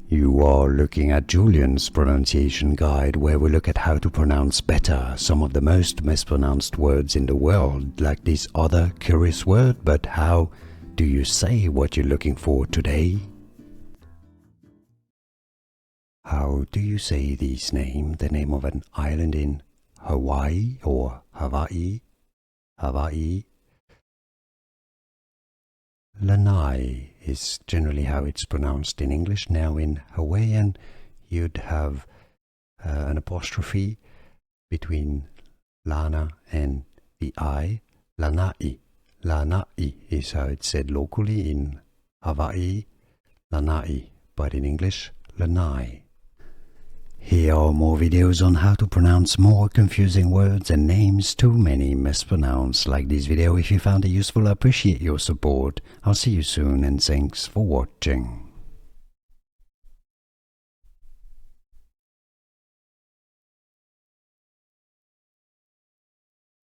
You are looking at Julian's pronunciation guide, where we look at how to pronounce better some of the most mispronounced words in the world, like this other curious word. But how do you say what you're looking for today? How do you say this name, the name of an island in Hawaii or Hawaii? Hawaii. Lanai is generally how it's pronounced in English. Now in Hawaiian you'd have an apostrophe between lana and the I. Lani'i. Lani'i is how it's said locally in Hawaii. Lani'i, but in English, lanai. Here are more videos on how to pronounce more confusing words and names too many mispronounced. Like this video if you found it useful. I appreciate your support. I'll see you soon and thanks for watching.